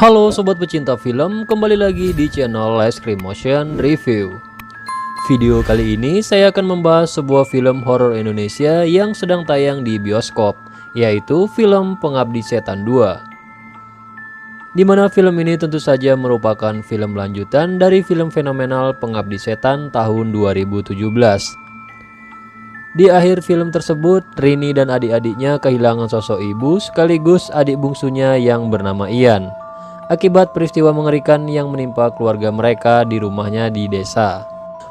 Halo sobat pecinta film, kembali lagi di channel Leskrim Motion Review. Video kali ini saya akan membahas sebuah film horor Indonesia yang sedang tayang di bioskop, yaitu film Pengabdi Setan 2. Dimana film ini tentu saja merupakan film lanjutan dari film fenomenal Pengabdi Setan tahun 2017. Di akhir film tersebut, Rini dan adik-adiknya kehilangan sosok ibu sekaligus adik bungsunya yang bernama Ian, akibat peristiwa mengerikan yang menimpa keluarga mereka di rumahnya di desa.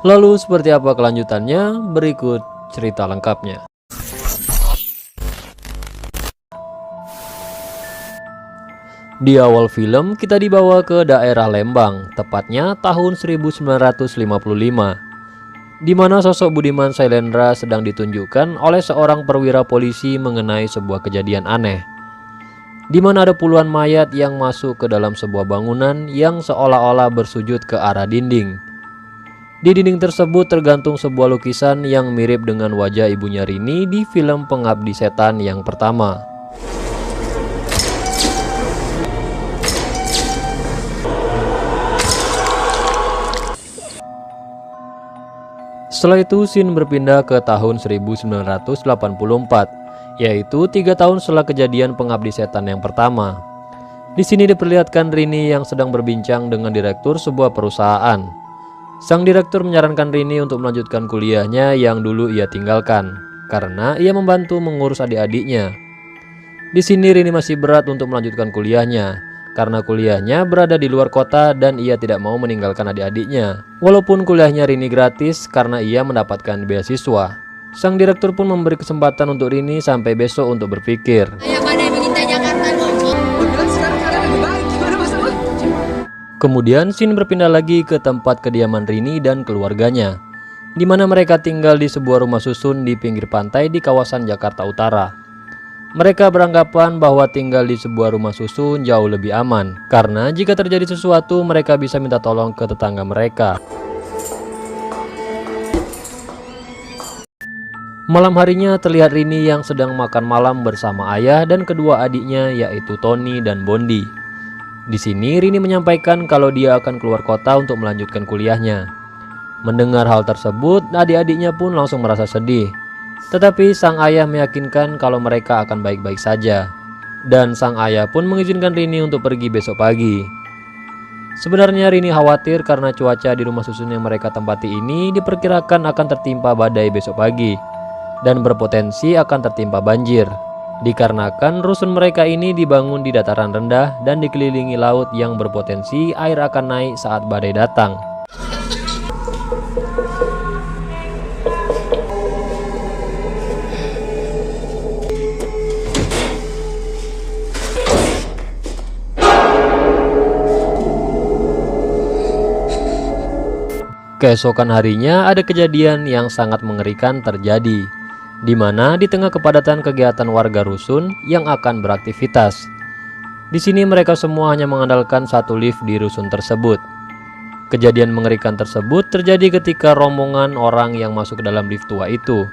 Lalu seperti apa kelanjutannya? Berikut cerita lengkapnya. Di awal film kita dibawa ke daerah Lembang, tepatnya tahun 1955, di mana sosok Budiman Sailendra sedang ditunjukkan oleh seorang perwira polisi mengenai sebuah kejadian aneh, di mana ada puluhan mayat yang masuk ke dalam sebuah bangunan yang seolah-olah bersujud ke arah dinding. Di dinding tersebut tergantung sebuah lukisan yang mirip dengan wajah ibunya Rini di film Pengabdi Setan yang pertama. Setelah itu scene berpindah ke tahun 1984, yaitu 3 tahun setelah kejadian Pengabdi Setan yang pertama. Di sini diperlihatkan Rini yang sedang berbincang dengan direktur sebuah perusahaan. Sang direktur menyarankan Rini untuk melanjutkan kuliahnya yang dulu ia tinggalkan, karena ia membantu mengurus adik-adiknya. Di sini Rini masih berat untuk melanjutkan kuliahnya, karena kuliahnya berada di luar kota dan ia tidak mau meninggalkan adik-adiknya. Walaupun kuliahnya Rini gratis karena ia mendapatkan beasiswa. Sang direktur pun memberi kesempatan untuk Rini sampai besok untuk berpikir. Kemudian scene berpindah lagi ke tempat kediaman Rini dan keluarganya, di mana mereka tinggal di sebuah rumah susun di pinggir pantai di kawasan Jakarta Utara. Mereka beranggapan bahwa tinggal di sebuah rumah susun jauh lebih aman, karena jika terjadi sesuatu mereka bisa minta tolong ke tetangga mereka. Malam harinya terlihat Rini yang sedang makan malam bersama ayah dan kedua adiknya, yaitu Tony dan Bondi. Di sini Rini menyampaikan kalau dia akan keluar kota untuk melanjutkan kuliahnya. Mendengar hal tersebut, adik-adiknya pun langsung merasa sedih. Tetapi sang ayah meyakinkan kalau mereka akan baik-baik saja. Dan sang ayah pun mengizinkan Rini untuk pergi besok pagi. Sebenarnya Rini khawatir karena cuaca di rumah susun yang mereka tempati ini diperkirakan akan tertimpa badai besok pagi, dan berpotensi akan tertimpa banjir, dikarenakan rusun mereka ini dibangun di dataran rendah dan dikelilingi laut yang berpotensi air akan naik saat badai datang. Keesokan harinya ada kejadian yang sangat mengerikan terjadi, di mana di tengah kepadatan kegiatan warga rusun yang akan beraktivitas. Di sini mereka semua hanya mengandalkan satu lift di rusun tersebut. Kejadian mengerikan tersebut terjadi ketika rombongan orang yang masuk ke dalam lift tua itu,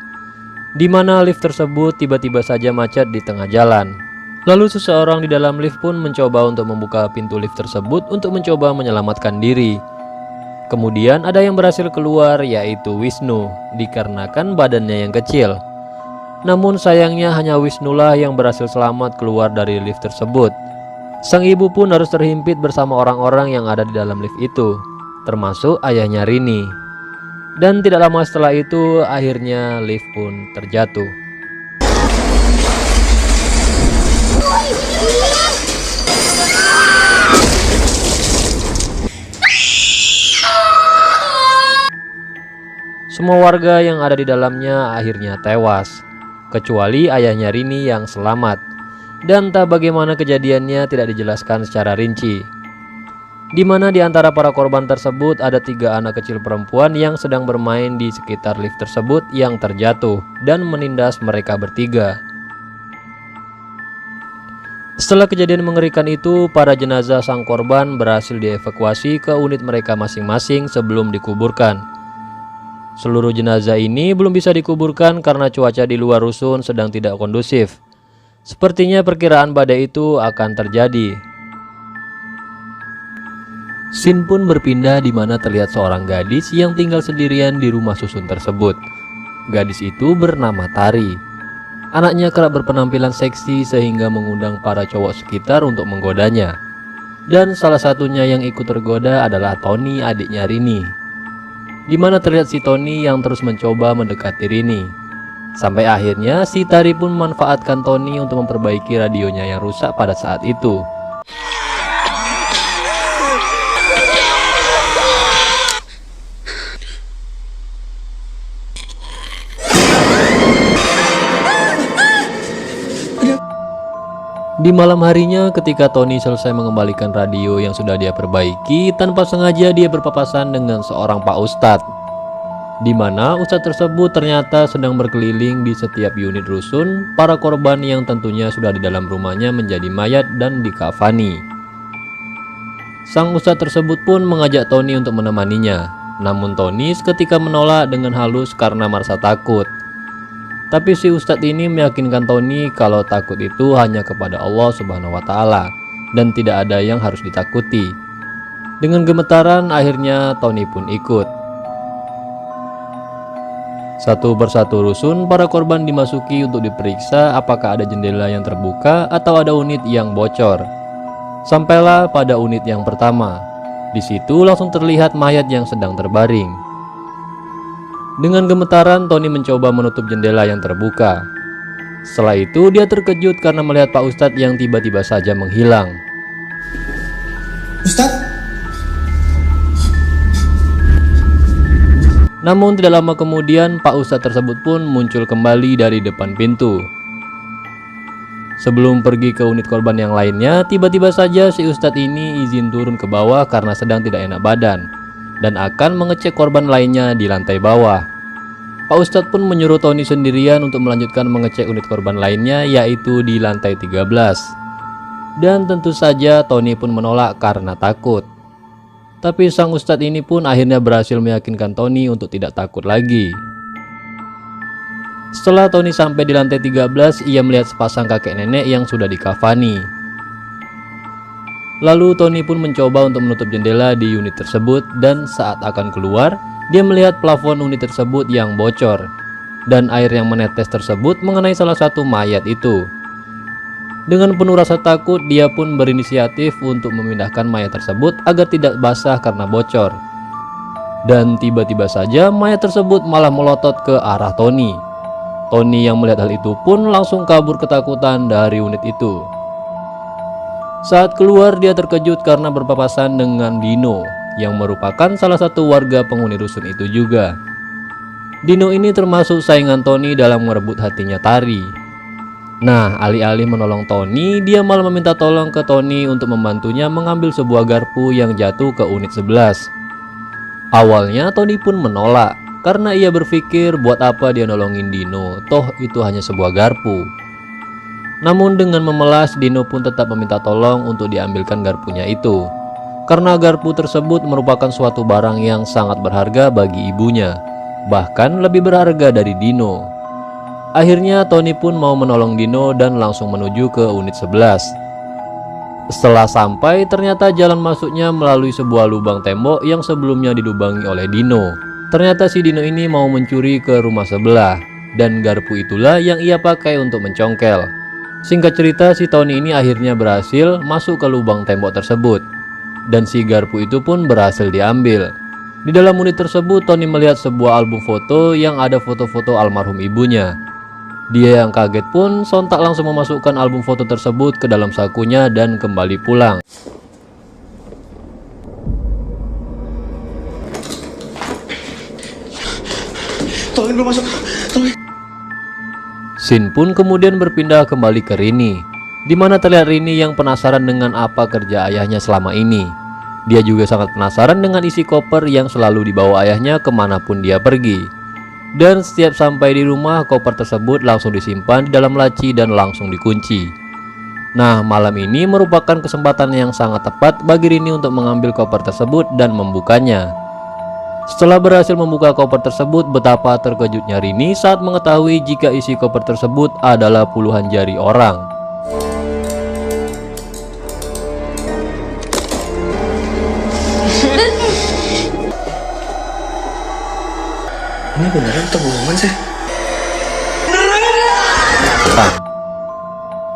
di mana lift tersebut tiba-tiba saja macet di tengah jalan. Lalu seseorang di dalam lift pun mencoba untuk membuka pintu lift tersebut untuk mencoba menyelamatkan diri. Kemudian ada yang berhasil keluar, yaitu Wisnu, dikarenakan badannya yang kecil. Namun sayangnya hanya Wisnulah yang berhasil selamat keluar dari lift tersebut. Sang ibu pun harus terhimpit bersama orang-orang yang ada di dalam lift itu, termasuk ayahnya Rini. Dan tidak lama setelah itu akhirnya lift pun terjatuh. Semua warga yang ada di dalamnya akhirnya tewas, kecuali ayahnya Rini yang selamat. Dan entah bagaimana kejadiannya tidak dijelaskan secara rinci. Di mana di antara para korban tersebut ada 3 anak kecil perempuan yang sedang bermain di sekitar lift tersebut yang terjatuh dan menindas mereka bertiga. Setelah kejadian mengerikan itu, para jenazah sang korban berhasil dievakuasi ke unit mereka masing-masing sebelum dikuburkan. Seluruh jenazah ini belum bisa dikuburkan karena cuaca di luar rusun sedang tidak kondusif. Sepertinya perkiraan badai itu akan terjadi. Scene pun berpindah di mana terlihat seorang gadis yang tinggal sendirian di rumah susun tersebut. Gadis itu bernama Tari. Anaknya kerap berpenampilan seksi sehingga mengundang para cowok sekitar untuk menggodanya. Dan salah satunya yang ikut tergoda adalah Tony, adiknya Rini. Di mana terlihat si Tony yang terus mencoba mendekati Rini. Sampai akhirnya si Tari pun memanfaatkan Tony untuk memperbaiki radionya yang rusak pada saat itu. Di malam harinya ketika Tony selesai mengembalikan radio yang sudah dia perbaiki, tanpa sengaja dia berpapasan dengan seorang Pak Ustadz. Di mana Ustadz tersebut ternyata sedang berkeliling di setiap unit rusun para korban yang tentunya sudah di dalam rumahnya menjadi mayat dan dikafani. Sang Ustadz tersebut pun mengajak Tony untuk menemaninya. Namun Tony seketika menolak dengan halus karena merasa takut. Tapi si Ustadz ini meyakinkan Tony kalau takut itu hanya kepada Allah Subhanahu wa Ta'ala dan tidak ada yang harus ditakuti. Dengan gemetaran akhirnya Tony pun ikut. Satu persatu rusun para korban dimasuki untuk diperiksa apakah ada jendela yang terbuka atau ada unit yang bocor. Sampailah pada unit yang pertama. Di situ langsung terlihat mayat yang sedang terbaring. Dengan gemetaran, Tony mencoba menutup jendela yang terbuka. Setelah itu, dia terkejut karena melihat Pak Ustadz yang tiba-tiba saja menghilang. Ustadz? Namun tidak lama kemudian, Pak Ustadz tersebut pun muncul kembali dari depan pintu. Sebelum pergi ke unit korban yang lainnya, tiba-tiba saja si Ustadz ini izin turun ke bawah karena sedang tidak enak badan dan akan mengecek korban lainnya di lantai bawah. Pak Ustadz pun menyuruh Tony sendirian untuk melanjutkan mengecek unit korban lainnya, yaitu di lantai 13. Dan tentu saja Tony pun menolak karena takut. Tapi sang Ustadz ini pun akhirnya berhasil meyakinkan Tony untuk tidak takut lagi. Setelah Tony sampai di lantai 13, ia melihat sepasang kakek nenek yang sudah dikafani. Lalu Tony pun mencoba untuk menutup jendela di unit tersebut dan saat akan keluar, dia melihat plafon unit tersebut yang bocor dan air yang menetes tersebut mengenai salah satu mayat itu. Dengan penuh rasa takut, dia pun berinisiatif untuk memindahkan mayat tersebut agar tidak basah karena bocor. Dan tiba-tiba saja mayat tersebut malah melotot ke arah Tony. Tony yang melihat hal itu pun langsung kabur ketakutan dari unit itu. Saat keluar, dia terkejut karena berpapasan dengan Dino yang merupakan salah satu warga penghuni rusun itu juga. Dino ini termasuk saingan Tony dalam merebut hatinya Tari. Nah, alih-alih menolong Tony, dia malah meminta tolong ke Tony untuk membantunya mengambil sebuah garpu yang jatuh ke unit 11. Awalnya Tony pun menolak karena ia berpikir buat apa dia nolongin Dino, toh itu hanya sebuah garpu. Namun dengan memelas, Dino pun tetap meminta tolong untuk diambilkan garpunya itu. Karena garpu tersebut merupakan suatu barang yang sangat berharga bagi ibunya, bahkan lebih berharga dari Dino. Akhirnya Tony pun mau menolong Dino dan langsung menuju ke unit 11. Setelah sampai, ternyata jalan masuknya melalui sebuah lubang tembok yang sebelumnya dilubangi oleh Dino. Ternyata si Dino ini mau mencuri ke rumah sebelah, dan garpu itulah yang ia pakai untuk mencongkel. Singkat cerita, si Tony ini akhirnya berhasil masuk ke lubang tembok tersebut, dan si garpu itu pun berhasil diambil. Di dalam unit tersebut, Tony melihat sebuah album foto yang ada foto-foto almarhum ibunya. Dia yang kaget pun sontak langsung memasukkan album foto tersebut ke dalam sakunya dan kembali pulang. Tolong belum masuk. Tolong. Scene pun kemudian berpindah kembali ke Rini, di mana terlihat Rini yang penasaran dengan apa kerja ayahnya selama ini. Dia juga sangat penasaran dengan isi koper yang selalu dibawa ayahnya kemanapun dia pergi. Dan setiap sampai di rumah, koper tersebut langsung disimpan di dalam laci dan langsung dikunci. Nah, malam ini merupakan kesempatan yang sangat tepat bagi Rini untuk mengambil koper tersebut dan membukanya. Setelah berhasil membuka koper tersebut, betapa terkejutnya Rini saat mengetahui jika isi koper tersebut adalah puluhan jari orang. Ini beneran atau bohongan sih?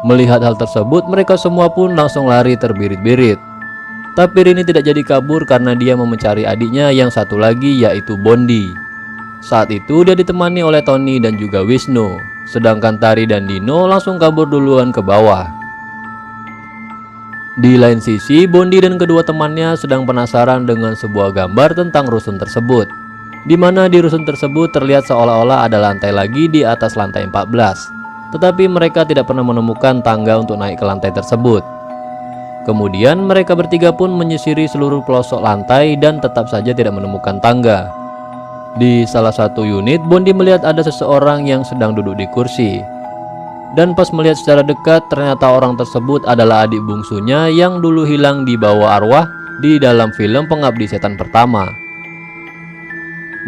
Melihat hal tersebut, mereka semua pun langsung lari terbirit-birit. Tapi Rini tidak jadi kabur karena dia mau mencari adiknya yang satu lagi, yaitu Bondi. Saat itu dia ditemani oleh Tony dan juga Wisnu, sedangkan Tari dan Dino langsung kabur duluan ke bawah. Di lain sisi, Bondi dan kedua temannya sedang penasaran dengan sebuah gambar tentang rusun tersebut, di mana di rusun tersebut terlihat seolah-olah ada lantai lagi di atas lantai 14. Tetapi mereka tidak pernah menemukan tangga untuk naik ke lantai tersebut. Kemudian mereka bertiga pun menyisiri seluruh pelosok lantai dan tetap saja tidak menemukan tangga. Di salah satu unit, Bondi melihat ada seseorang yang sedang duduk di kursi. Dan pas melihat secara dekat, ternyata orang tersebut adalah adik bungsunya yang dulu hilang di bawah arwah di dalam film Pengabdi Setan pertama.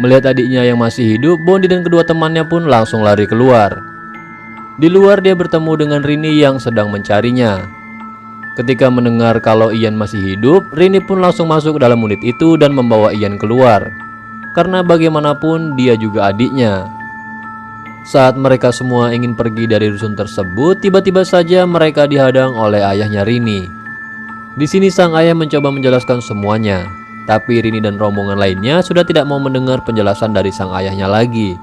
Melihat adiknya yang masih hidup, Bondi dan kedua temannya pun langsung lari keluar. Di luar dia bertemu dengan Rini yang sedang mencarinya. Ketika mendengar kalau Ian masih hidup, Rini pun langsung masuk ke dalam unit itu dan membawa Ian keluar. Karena bagaimanapun dia juga adiknya. Saat mereka semua ingin pergi dari rusun tersebut, tiba-tiba saja mereka dihadang oleh ayahnya Rini. Di sini sang ayah mencoba menjelaskan semuanya, tapi Rini dan rombongan lainnya sudah tidak mau mendengar penjelasan dari sang ayahnya lagi.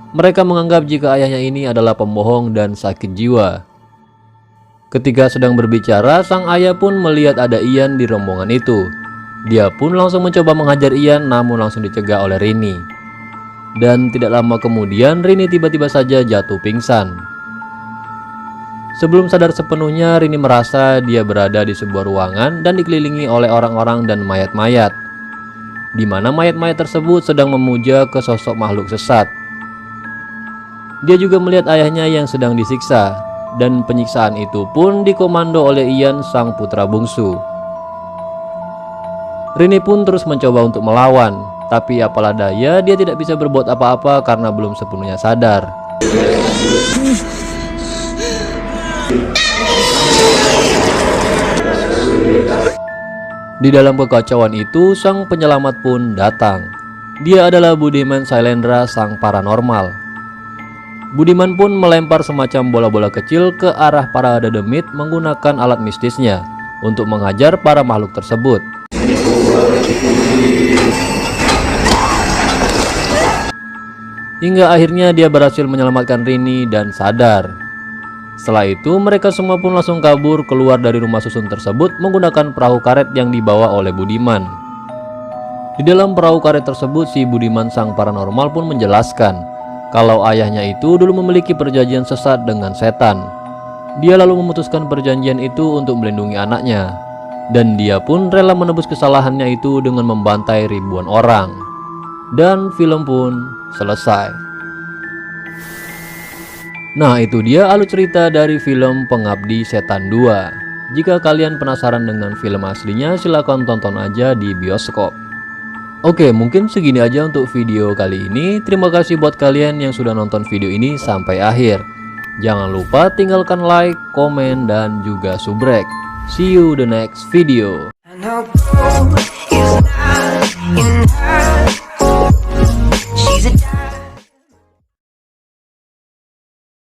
Mereka menganggap jika ayahnya ini adalah pembohong dan sakit jiwa. Ketika sedang berbicara, sang ayah pun melihat ada Ian di rombongan itu. Dia pun langsung mencoba menghajar Ian, namun langsung dicegah oleh Rini. Dan tidak lama kemudian Rini tiba-tiba saja jatuh pingsan. Sebelum sadar sepenuhnya, Rini merasa dia berada di sebuah ruangan dan dikelilingi oleh orang-orang dan mayat-mayat, di mana mayat-mayat tersebut sedang memuja ke sosok makhluk sesat. Dia juga melihat ayahnya yang sedang disiksa, dan penyiksaan itu pun dikomando oleh Ian, sang putra bungsu. Rini pun terus mencoba untuk melawan, tapi apalah daya dia tidak bisa berbuat apa-apa karena belum sepenuhnya sadar. Di dalam kekacauan itu, sang penyelamat pun datang. Dia adalah Budiman Sailendra, sang paranormal. Budiman pun melempar semacam bola-bola kecil ke arah para dedemit menggunakan alat mistisnya untuk menghajar para makhluk tersebut. Hingga akhirnya dia berhasil menyelamatkan Rini dan sadar. Setelah itu mereka semua pun langsung kabur keluar dari rumah susun tersebut menggunakan perahu karet yang dibawa oleh Budiman. Di dalam perahu karet tersebut, si Budiman sang paranormal pun menjelaskan kalau ayahnya itu dulu memiliki perjanjian sesat dengan setan. Dia lalu memutuskan perjanjian itu untuk melindungi anaknya, dan dia pun rela menebus kesalahannya itu dengan membantai ribuan orang. Dan film pun selesai. Nah, itu dia alur cerita dari film Pengabdi Setan 2. Jika kalian penasaran dengan film aslinya, silahkan tonton aja di bioskop. Oke, mungkin segini aja untuk video kali ini. Terima kasih buat kalian yang sudah nonton video ini sampai akhir. Jangan lupa tinggalkan like, komen, dan juga subrek. See you the next video.